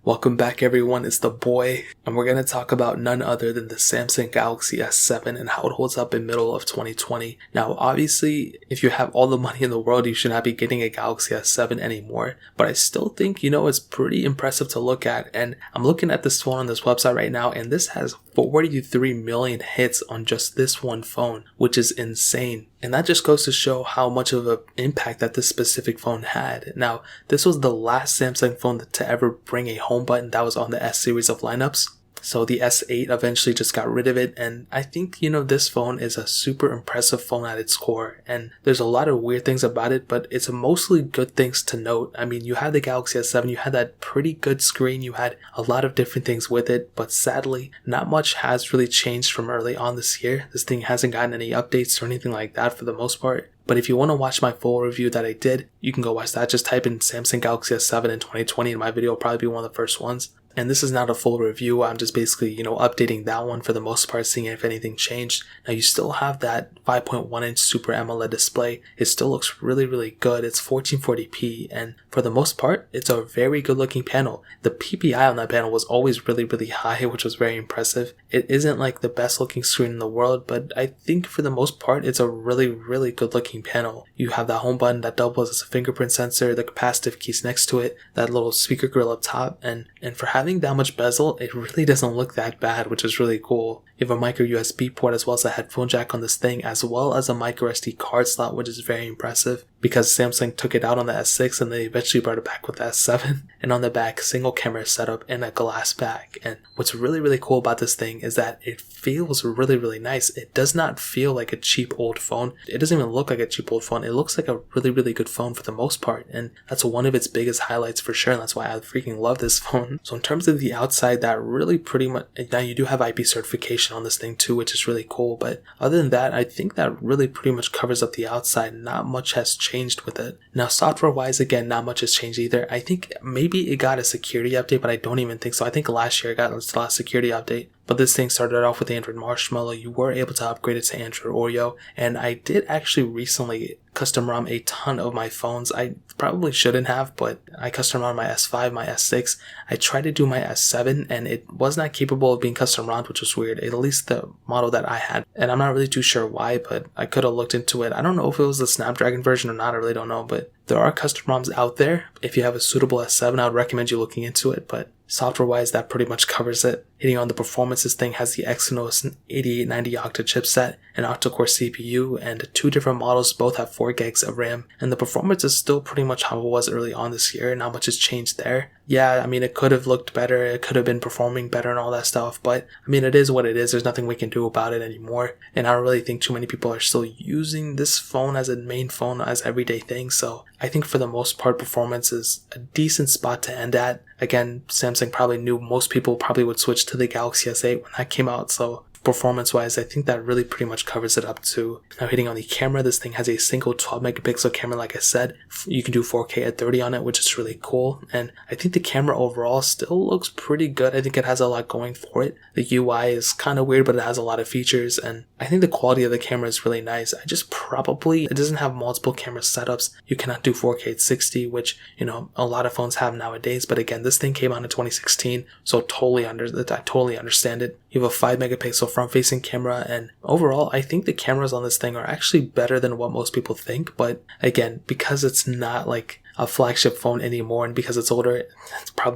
Welcome back everyone, it's the boy, and we're going to talk about none other than the Samsung Galaxy S7 and how it holds up in middle of 2020. Now obviously, if you have all the money in the world, you should not be getting a Galaxy S7 anymore, but I still think, it's pretty impressive to look at, and I'm looking at this phone on this website right now, and this has 43 million hits on just this one phone, which is insane. And that just goes to show how much of an impact that this specific phone had. Now, this was the last Samsung phone to ever bring a home button that was on the S series of lineups. So the S8 eventually just got rid of it, and I think, this phone is a super impressive phone at its core, and there's a lot of weird things about it, but it's mostly good things to note. I mean, you had the Galaxy S7, you had that pretty good screen, you had a lot of different things with it, but sadly, not much has really changed from early on this year. This thing hasn't gotten any updates or anything like that for the most part. But if you want to watch my full review that I did, you can go watch that. Just type in Samsung Galaxy S7 in 2020 and my video will probably be one of the first ones. And this is not a full review, I'm just basically, updating that one for the most part, seeing if anything changed. Now you still have that 5.1 inch Super AMOLED display. It still looks really, really good. It's 1440p, and for the most part, it's a very good looking panel. The PPI on that panel was always really, really high, which was very impressive. It isn't like the best looking screen in the world, but I think for the most part, it's a really, really good looking panel. You have that home button that doubles as a fingerprint sensor, the capacitive keys next to it, that little speaker grill up top, and for having that much bezel, it really doesn't look that bad, which is really cool. You have a micro USB port as well as a headphone jack on this thing, as well as a micro SD card slot, which is very impressive because Samsung took it out on the S6 and they eventually brought it back with the S7. And on the back, single camera setup and a glass back. And what's really, really cool about this thing is that it feels really, really nice. It does not feel like a cheap old phone. It doesn't even look like a cheap old phone. It looks like a really, really good phone for the most part. And that's one of its biggest highlights for sure. And that's why I freaking love this phone. So in terms of the outside, that really pretty much, now you do have IP certification on this thing too, which is really cool. But other than that, I think that really pretty much covers up the outside. Not much has changed with it. Now software wise, again, not much has changed either. I think maybe it got a security update, but I don't even think so. I think last year it got its last security update. But this thing started off with Android Marshmallow. You were able to upgrade it to Android Oreo. And I did actually recently custom ROM a ton of my phones. I probably shouldn't have, but I custom ROM my S5, my S6. I tried to do my S7 and it was not capable of being custom ROM'd, which was weird. At least the model that I had. And I'm not really too sure why, but I could have looked into it. I don't know if it was the Snapdragon version or not. I really don't know, but there are custom ROMs out there. If you have a suitable S7, I would recommend you looking into it, but software wise, that pretty much covers it. Hitting on the performance, this thing has the Exynos 8890 octa chipset, an octa-core CPU, and two different models. Both have 4 gigs of RAM, and the performance is still pretty much how it was early on this year. Not much has changed there. Yeah, I mean, it could have looked better, it could have been performing better and all that stuff, but I mean, it is what it is. There's nothing we can do about it anymore, and I don't really think too many people are still using this phone as a main phone, as everyday thing, so I think for the most part, performance is a decent spot to end at. Again, Samsung probably knew most people probably would switch to the Galaxy S8 when that came out, so performance wise, I think that really pretty much covers it up too. Now hitting on the camera, this thing has a single 12 megapixel camera. Like I said, you can do 4K at 30 on it, which is really cool. And I think the camera overall still looks pretty good. I think it has a lot going for it. The UI is kind of weird, but it has a lot of features. And I think the quality of the camera is really nice. I just probably, it doesn't have multiple camera setups. You cannot do 4K at 60, which, a lot of phones have nowadays. But again, this thing came out in 2016, so I totally understand it. You have a 5 megapixel front-facing camera, and overall, I think the cameras on this thing are actually better than what most people think, but again, because it's not like a flagship phone anymore, and because it's older,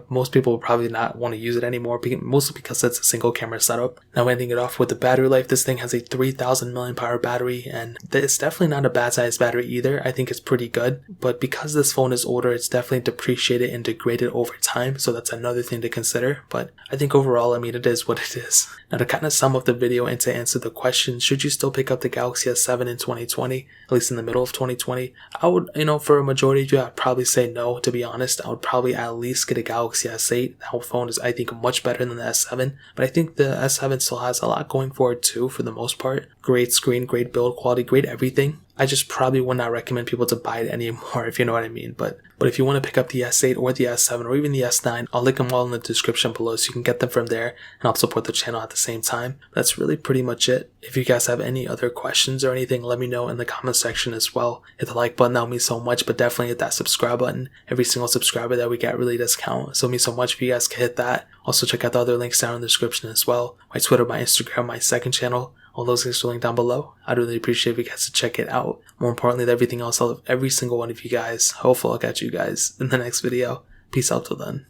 most people will probably not want to use it anymore, mostly because it's a single camera setup. Now ending it off with the battery life, this thing has a 3000 mAh battery, and it's definitely not a bad sized battery either. I think it's pretty good, but because this phone is older, it's definitely depreciated and degraded over time, so that's another thing to consider. But I think overall, I mean, it is what it is. Now to kind of sum up the video and to answer the question, should you still pick up the Galaxy S7 in 2020, at least in the middle of 2020, I would, for a majority of you, I'd probably say no, to be honest. I would probably at least get a Galaxy S8. That phone is, I think, much better than the S7, but I think the S7 still has a lot going for it too, for the most part. Great screen, great build quality, great everything. I just probably would not recommend people to buy it anymore, if you know what I mean. But if you want to pick up the S8 or the S7 or even the S9, I'll link them all in the description below so you can get them from there and help support the channel at the same time. That's really pretty much it. If you guys have any other questions or anything, let me know in the comment section as well. Hit the like button, that would mean so much, but definitely hit that subscribe button. Every single subscriber that we get really does count, so it means so much if you guys can hit that. Also check out the other links down in the description as well. My Twitter, my Instagram, my second channel. All those links are linked down below. I'd really appreciate if you guys to check it out. More importantly than everything else, I love every single one of you guys. Hopefully I'll catch you guys in the next video. Peace out till then.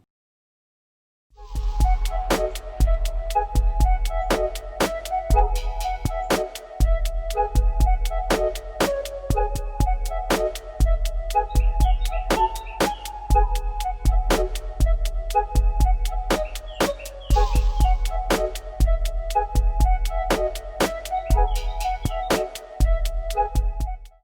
Bye.